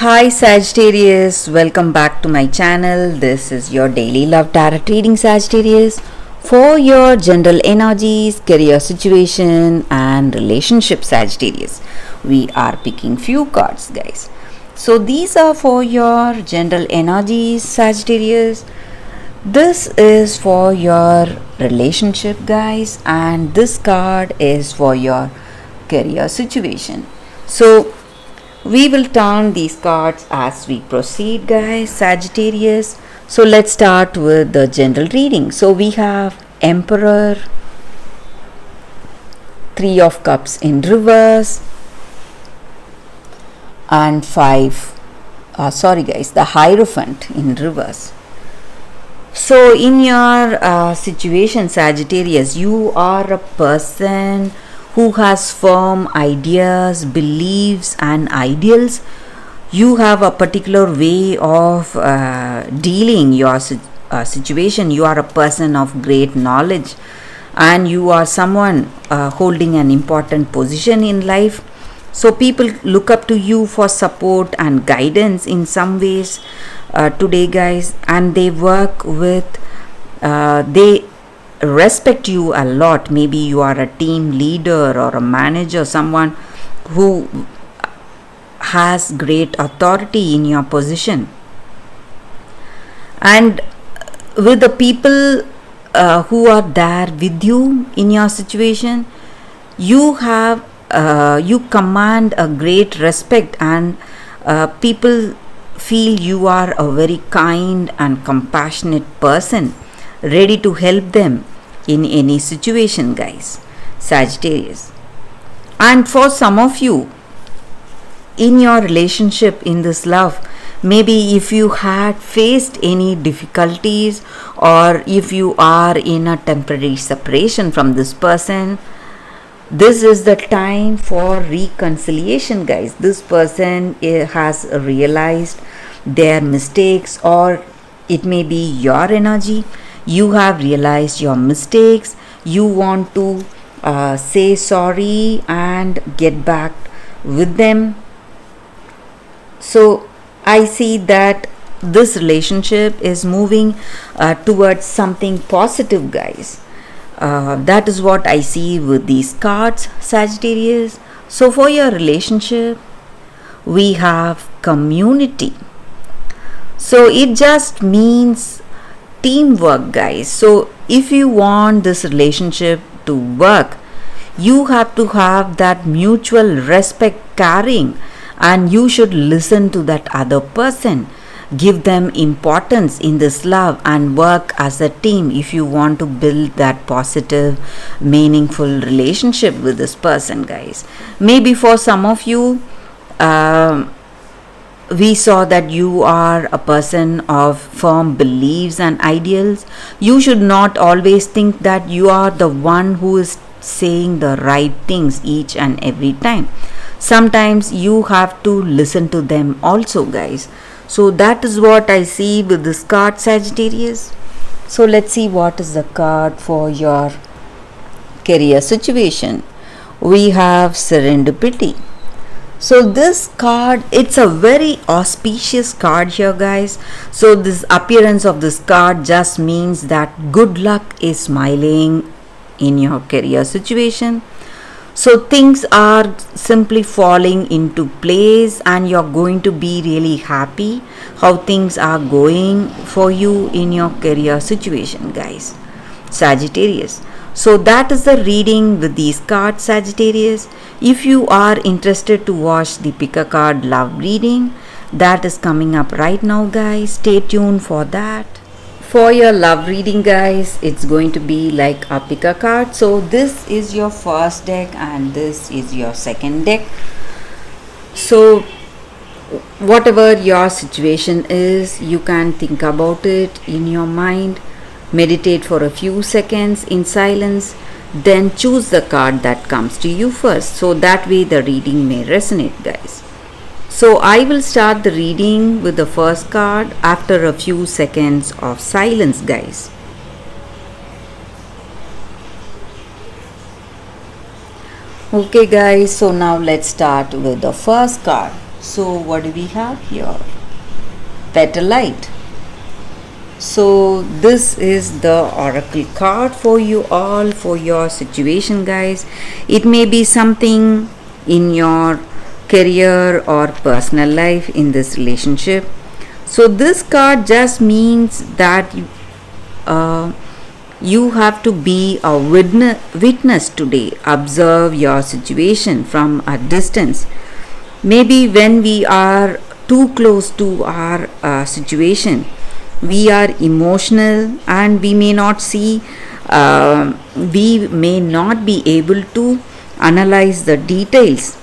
Hi Sagittarius, welcome back to my channel. This is your daily love tarot reading, Sagittarius, for your general energies, career situation and relationship, Sagittarius. We are picking few cards, guys. So these are for your general energies, Sagittarius. This is for your relationship, guys, and this card is for your career situation. So we will turn these cards as we proceed, guys, Sagittarius. So let's start with the general reading. So we have Emperor, Three of Cups in reverse, and the Hierophant in reverse. So in your situation, Sagittarius, you are a person who has firm ideas, beliefs and ideals. You have a particular way of dealing your situation. You are a person of great knowledge and you are someone holding an important position in life. So people look up to you for support and guidance in some ways today, guys, and they work with they respect you a lot. Maybe you are a team leader or a manager, someone who has great authority in your position, and with the people who are there with you in your situation, you have you command a great respect, and people feel you are a very kind and compassionate person, ready to help them in any situation, guys, Sagittarius. And for some of you in your relationship, in this love, maybe if you had faced any difficulties or if you are in a temporary separation from this person, this is the time for reconciliation, guys. This person has realized their mistakes, or it may be your energy. You have realized your mistakes. You want to say sorry and get back with them. So I see that this relationship is moving towards something positive, guys. That is what I see with these cards, Sagittarius. So for your relationship, we have community. So it just means teamwork, guys. So if you want this relationship to work, you have to have that mutual respect, caring, and you should listen to that other person. Give them importance in this love and work as a team if you want to build that positive, meaningful relationship with this person, guys. Maybe for some of you, we saw that you are a person of firm beliefs and ideals. You should not always think that you are the one who is saying the right things each and every time. Sometimes you have to listen to them also, guys. So that is what I see with this card, Sagittarius. So let's see what is the card for your career situation. We have Serendipity. So this card, it's a very auspicious card here, guys. So this appearance of this card just means that good luck is smiling in your career situation. So things are simply falling into place and you're going to be really happy how things are going for you in your career situation, guys, Sagittarius. So that is the reading with these cards, Sagittarius. If you are interested to watch the pick a card love reading, that is coming up right now, guys. Stay tuned for that. For your love reading, guys, it's going to be like a pick a card. So this is your first deck and this is your second deck. So whatever your situation is, you can think about it in your mind, meditate for a few seconds in silence, then choose the card that comes to you first, so that way the reading may resonate, guys. So I will start the reading with the first card after a few seconds of silence, guys. Okay, guys, so now let's start with the first card. So what do we have here? Petalite. So this is the oracle card for you all, for your situation, guys. It may be something in your career or personal life, in this relationship. So this card just means that you have to be a witness today. Observe your situation from a distance. Maybe when we are too close to our situation, we are emotional and we may not see, we may not be able to analyze the details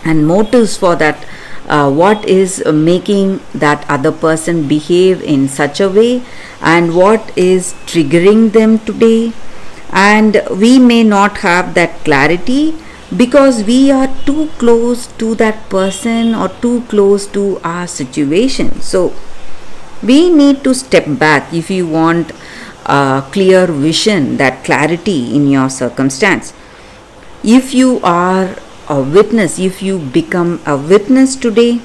and motives for that, what is making that other person behave in such a way and what is triggering them today. And we may not have that clarity because we are too close to that person or too close to our situation. So we need to step back if you want a clear vision, that clarity in your circumstance. If you are a witness, if you become a witness today,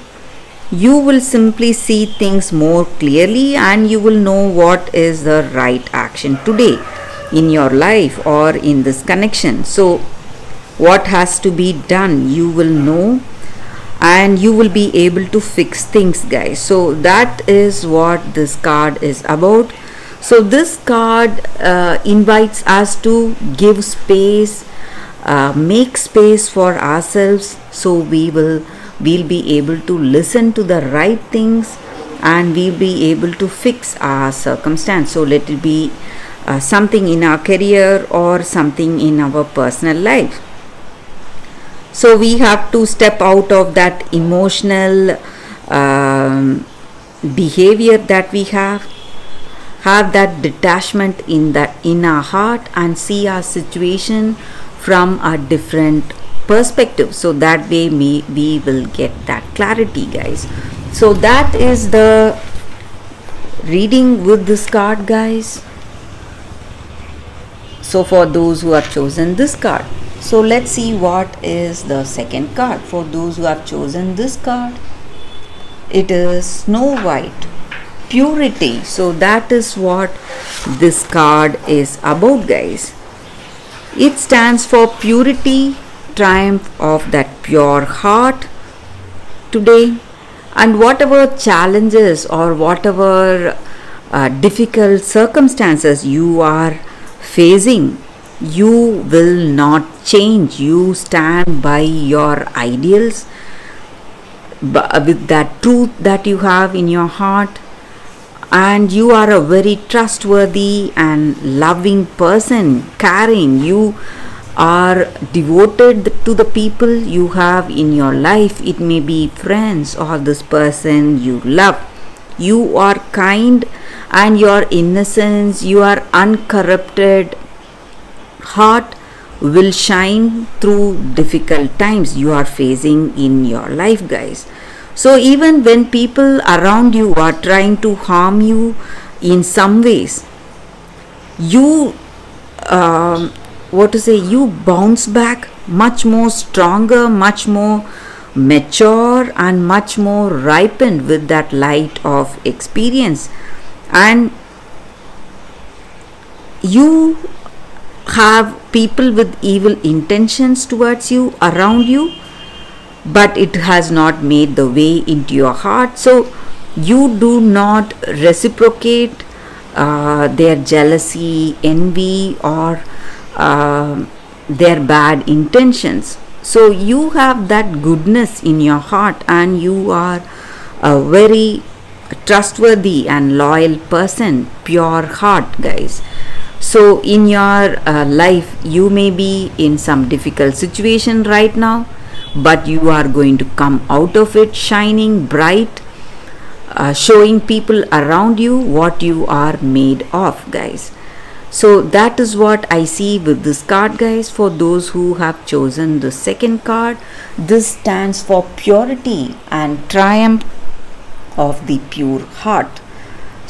you will simply see things more clearly and you will know what is the right action today in your life or in this connection. So what has to be done, you will know, and you will be able to fix things, guys. So that is what this card is about. So this card invites us to give space, make space for ourselves, so we'll be able to listen to the right things and we'll be able to fix our circumstance. So let it be something in our career or something in our personal life. So we have to step out of that emotional behavior that we have that detachment in our heart and see our situation from a different perspective. So that way we will get that clarity, guys. So that is the reading with this card, guys. So for those who have chosen this card, so let's see what is the second card. For those who have chosen this card, it is Snow White, purity. So that is what this card is about, guys. It stands for purity, triumph of that pure heart today. And whatever challenges or whatever difficult circumstances you are facing, you will not change. You stand by your ideals with that truth that you have in your heart, and you are a very trustworthy and loving person, caring. You are devoted to the people you have in your life. It may be friends or this person you love. You are kind and your innocence, your uncorrupted heart will shine through difficult times you are facing in your life, guys. So even when people around you are trying to harm you in some ways, you you bounce back much more stronger, much more mature and much more ripened with that light of experience. And you have people with evil intentions towards you, around you, but it has not made the way into your heart. So you do not reciprocate their jealousy, envy, or their bad intentions. So you have that goodness in your heart and you are a very trustworthy and loyal person, pure heart, guys. So in your life, you may be in some difficult situation right now, but you are going to come out of it shining bright, showing people around you what you are made of, guys. So that is what I see with this card, guys. For those who have chosen the second card, this stands for purity and triumph of the pure heart.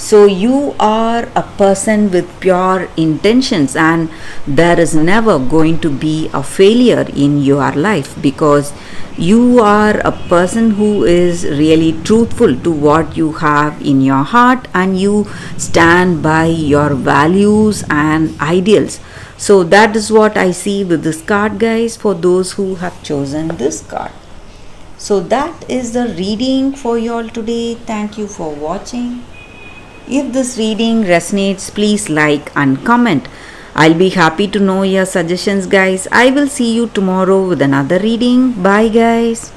So you are a person with pure intentions, and there is never going to be a failure in your life because you are a person who is really truthful to what you have in your heart, and you stand by your values and ideals. So that is what I see with this card, guys, for those who have chosen this card. So that is the reading for you all today. Thank you for watching. If this reading resonates, please like and comment. I'll be happy to know your suggestions, guys. I will see you tomorrow with another reading. Bye, guys.